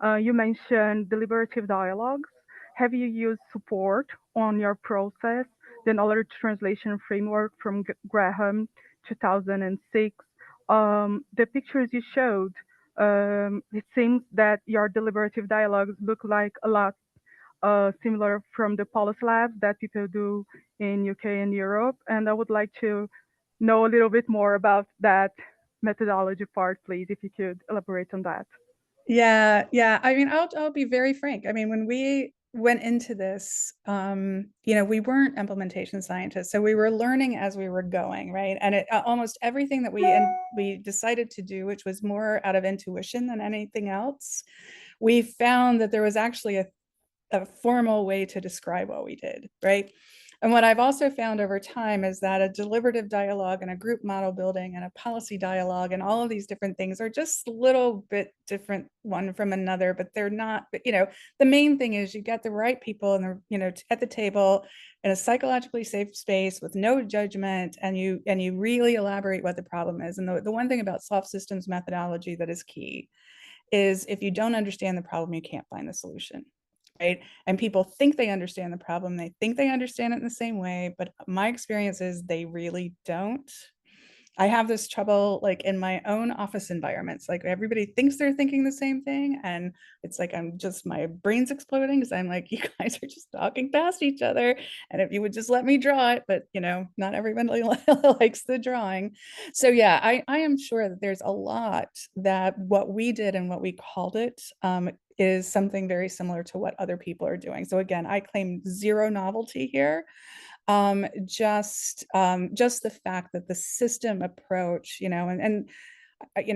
You mentioned deliberative dialogues. Have you used support on your process? The knowledge translation framework from Graham, 2006. The pictures you showed, it seems that your deliberative dialogues look like a lot similar from the policy labs that people do in UK and Europe. And I would like to know a little bit more about that methodology part, please, if you could elaborate on that. Yeah. I mean, I'll be very frank. I mean, when we went into this, we weren't implementation scientists, so we were learning as we were going, right? And it almost everything that we decided to do, which was more out of intuition than anything else, we found that there was actually a formal way to describe what we did, right? And what I've also found over time is that a deliberative dialogue and a group model building and a policy dialogue and all of these different things are just a little bit different one from another, but they're not, the main thing is you get the right people and at the table in a psychologically safe space with no judgment, and you really elaborate what the problem is. And the one thing about soft systems methodology that is key is if you don't understand the problem, you can't find the solution. Right? And people think they understand the problem. They think they understand it in the same way, but my experience is they really don't. I have this trouble like in my own office environments, like everybody thinks they're thinking the same thing. And it's like, my brain's exploding because I'm like, you guys are just talking past each other. And if you would just let me draw it, but not everybody likes the drawing. So yeah, I am sure that there's a lot that what we did and what we called it is something very similar to what other people are doing. So again, I claim zero novelty here. Just the fact that the system approach, and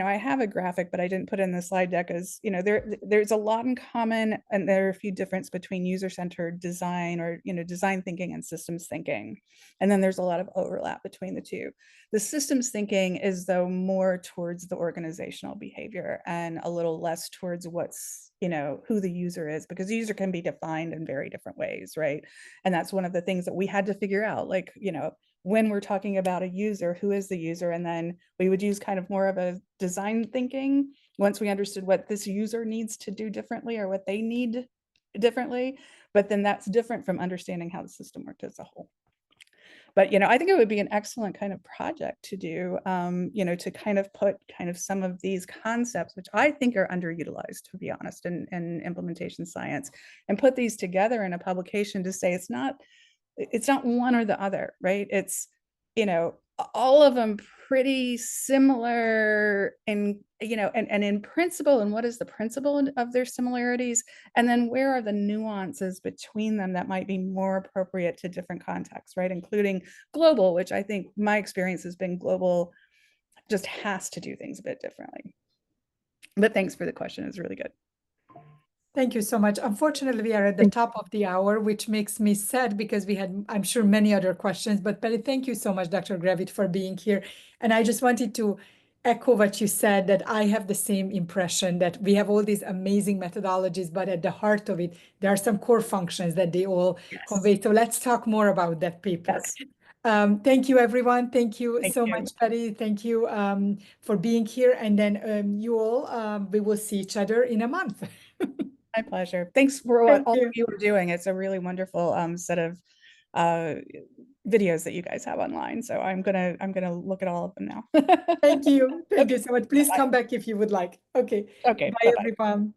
I have a graphic, but I didn't put it in the slide deck, as there's a lot in common, and there are a few differences between user-centered design or design thinking and systems thinking, and then there's a lot of overlap between the two. The systems thinking is though more towards the organizational behavior and a little less towards what's who the user is, because the user can be defined in very different ways, right? And that's one of the things that we had to figure out, like when we're talking about a user, who is the user? And then we would use kind of more of a design thinking once we understood what this user needs to do differently or what they need differently. But then that's different from understanding how the system worked as a whole. But I think it would be an excellent kind of project to do, to kind of put kind of some of these concepts, which I think are underutilized, to be honest, in implementation science, and put these together in a publication to say it's not one or the other, right? It's all of them pretty similar in and in principle, and what is the principle of their similarities, and then where are the nuances between them that might be more appropriate to different contexts, right? Including global, which I think my experience has been global just has to do things a bit differently. But thanks for the question. It's really good. Thank you so much. Unfortunately, we are at the top of the hour, which makes me sad because we had, I'm sure, many other questions. But Patti, thank you so much, Dr. Gravitt, for being here. And I just wanted to echo what you said, that I have the same impression that we have all these amazing methodologies, but at the heart of it, there are some core functions that they all convey. So let's talk more about that paper. Yes. Thank you, everyone. Thank you Thank so you. much, Patti. Thank you for being here. And then you all, we will see each other in a month. My pleasure. Thanks for what Thank all you. of you are doing. It's a really wonderful set of videos that you guys have online. So I'm gonna look at all of them now. Thank you. Thank you Okay. so much. Please Bye. come back if you would like. Okay. Okay. Bye, Bye-bye. everyone.